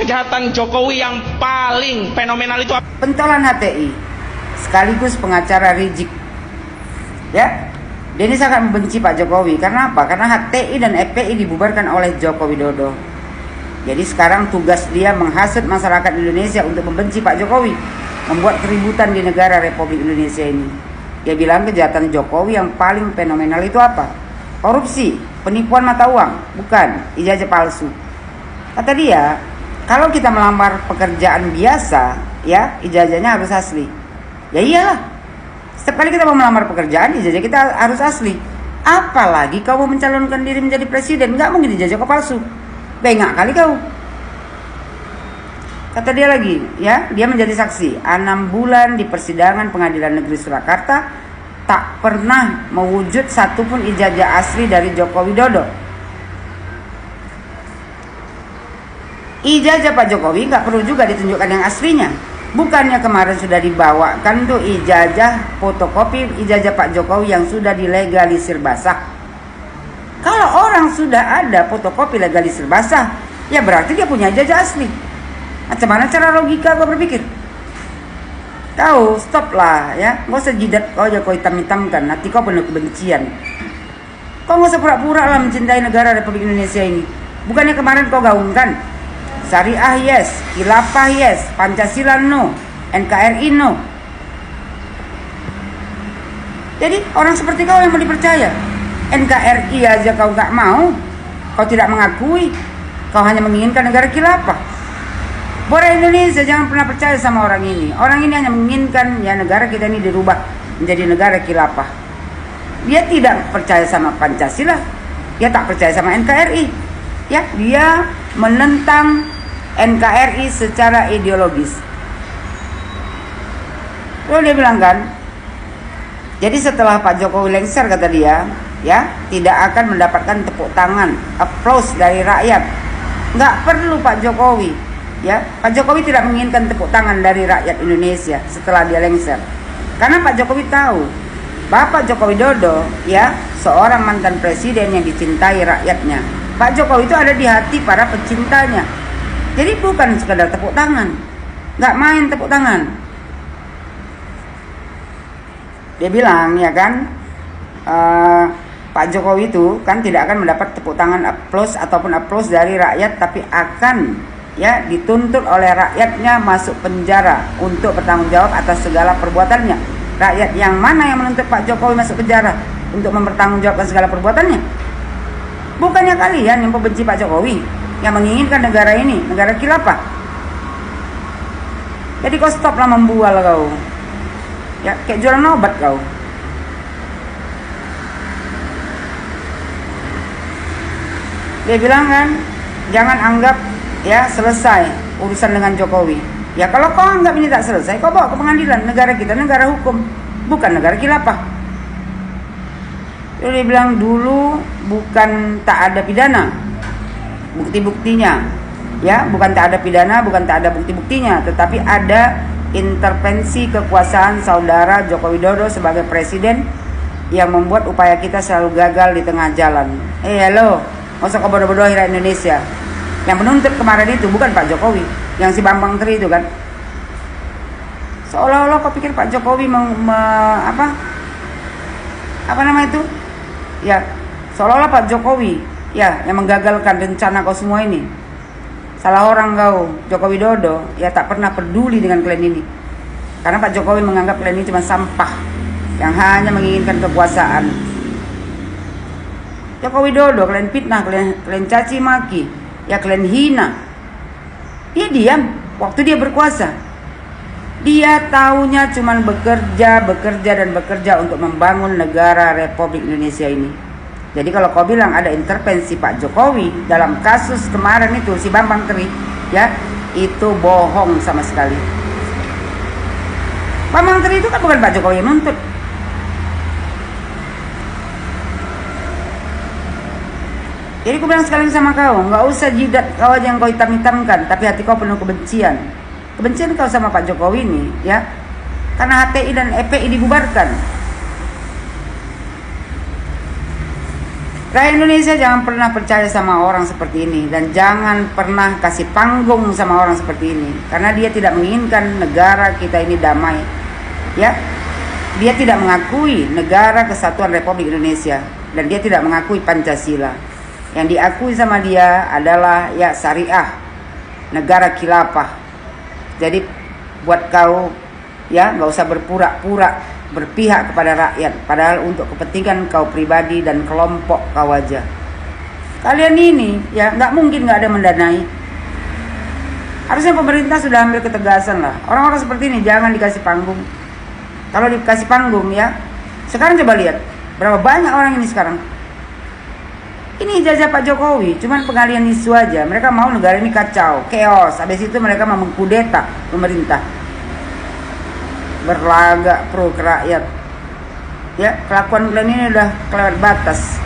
kejahatan Jokowi yang paling fenomenal itu apa? Pentolan HTI sekaligus pengacara Rizik. Ya, dia ini sangat membenci Pak Jokowi. Karena apa? Karena HTI dan FPI dibubarkan oleh Joko Widodo. Jadi sekarang tugas dia menghasut masyarakat Indonesia untuk membenci Pak Jokowi, membuat keributan di negara Republik Indonesia ini. Dia bilang kejahatan Jokowi yang paling fenomenal itu apa? Korupsi, penipuan mata uang, bukan ijazah palsu. Kata dia, kalau kita melamar pekerjaan biasa, ya ijazahnya harus asli. Ya iyalah, setiap kali kita mau melamar pekerjaan, ijazah kita harus asli. Apalagi kau mau mencalonkan diri menjadi presiden, nggak mungkin ijazah kau palsu. Bengak kali kau. Kata dia lagi, ya dia menjadi saksi 6 bulan di persidangan Pengadilan Negeri Surakarta, tak pernah mewujud satupun ijazah asli dari Joko Widodo. Ijazah Pak Jokowi nggak perlu juga ditunjukkan yang aslinya. Bukannya kemarin sudah dibawakan tuh ijazah fotokopi ijazah Pak Jokowi yang sudah dilegalisir basah. Kalau orang sudah ada fotokopi legalisir basah, ya berarti dia punya ijazah asli. Macam mana cara logika kau berpikir? Kau stop lah ya, nggak usah jidat kau aja kau hitam-hitamkan, nanti kau penuh kebencian. Kau nggak usah pura-pura lah mencintai negara Republik Indonesia ini. Bukannya kemarin kau gaungkan Syariah yes, Khilafah yes, Pancasila no, NKRI no. Jadi orang seperti kau yang mau dipercaya. NKRI aja kau gak mau, kau tidak mengakui, kau hanya menginginkan negara khilafah. Orang Indonesia jangan pernah percaya sama orang ini. Orang ini hanya menginginkan ya negara kita ini dirubah menjadi negara khilafah. Dia tidak percaya sama Pancasila, dia tak percaya sama NKRI. Ya, dia menentang NKRI secara ideologis. Lalu dia bilang kan, jadi setelah Pak Jokowi lengser kata dia, ya tidak akan mendapatkan tepuk tangan, applause dari rakyat. Nggak perlu Pak Jokowi, ya Pak Jokowi tidak menginginkan tepuk tangan dari rakyat Indonesia setelah dia lengser. Karena Pak Jokowi tahu, Bapak Joko Widodo, ya seorang mantan presiden yang dicintai rakyatnya. Pak Jokowi itu ada di hati para pecintanya. Jadi bukan sekadar tepuk tangan, nggak main tepuk tangan. Dia bilang ya kan, Pak Jokowi itu kan tidak akan mendapat tepuk tangan applause dari rakyat, tapi akan ya dituntut oleh rakyatnya masuk penjara untuk bertanggung jawab atas segala perbuatannya. Rakyat yang mana yang menuntut Pak Jokowi masuk penjara untuk mempertanggungjawabkan segala perbuatannya? Bukannya kalian yang membenci Pak Jokowi, yang menginginkan negara ini negara khilafah. Jadi kau stoplah membual kau. Ya, kayak jualan obat kau. Dia bilang kan, jangan anggap ya selesai urusan dengan Jokowi. Ya kalau kau anggap ini tak selesai, kau bawa ke pengadilan. Negara kita negara hukum, bukan negara khilafah. Dia bilang dulu bukan tak ada pidana, bukti-buktinya. Ya, bukan tak ada pidana, bukan tak ada bukti-buktinya, tetapi ada intervensi kekuasaan saudara Joko Widodo sebagai presiden yang membuat upaya kita selalu gagal di tengah jalan. Halo, nggak usah kau bodoh-bodoh rakyat Indonesia. Yang menuntut kemarin itu bukan Pak Jokowi, yang si Bambang Tri itu kan. Seolah-olah kau pikir Pak Jokowi apa nama itu? Ya, seolah-olah Pak Jokowi ya yang menggagalkan rencana kau semua ini. Salah orang kau, Joko Widodo, ya tak pernah peduli dengan kalian ini. Karena Pak Jokowi menganggap kalian ini cuma sampah yang hanya menginginkan kekuasaan. Joko Widodo, kalian fitnah, kalian caci maki, ya kalian hina. Dia diam waktu dia berkuasa. Dia taunya cuma bekerja untuk membangun negara Republik Indonesia ini. Jadi kalau kau bilang ada intervensi Pak Jokowi dalam kasus kemarin itu si Bambang Tri, ya itu bohong sama sekali. Bambang Tri itu kan bukan Pak Jokowi yang nuntut. Jadi aku bilang sekali sama kau, nggak usah jidat kau aja yang kau hitam-hitamkan, tapi hati kau penuh kebencian. Kebencian kau sama Pak Jokowi ini, ya, karena HTI dan FPI dibubarkan. Rakyat Indonesia jangan pernah percaya sama orang seperti ini, dan jangan pernah kasih panggung sama orang seperti ini, karena dia tidak menginginkan negara kita ini damai. Ya, dia tidak mengakui negara kesatuan Republik Indonesia, dan dia tidak mengakui Pancasila. Yang diakui sama dia adalah ya syariah, negara khilafah. Jadi buat kau ya nggak usah berpura-pura berpihak kepada rakyat, padahal untuk kepentingan kau pribadi dan kelompok kau aja. Kalian ini ya nggak mungkin nggak ada mendanai. Harusnya pemerintah sudah ambil ketegasan lah. Orang-orang seperti ini jangan dikasih panggung. Kalau dikasih panggung ya, sekarang coba lihat berapa banyak orang ini sekarang. Ini ijazah Pak Jokowi, cuman pengalian isu aja. Mereka mau negara ini kacau, chaos. Habis itu mereka mau mengkudeta pemerintah. Berlagak pro ke rakyat. Ya, kelakuan kalian ini udah kelewat batas.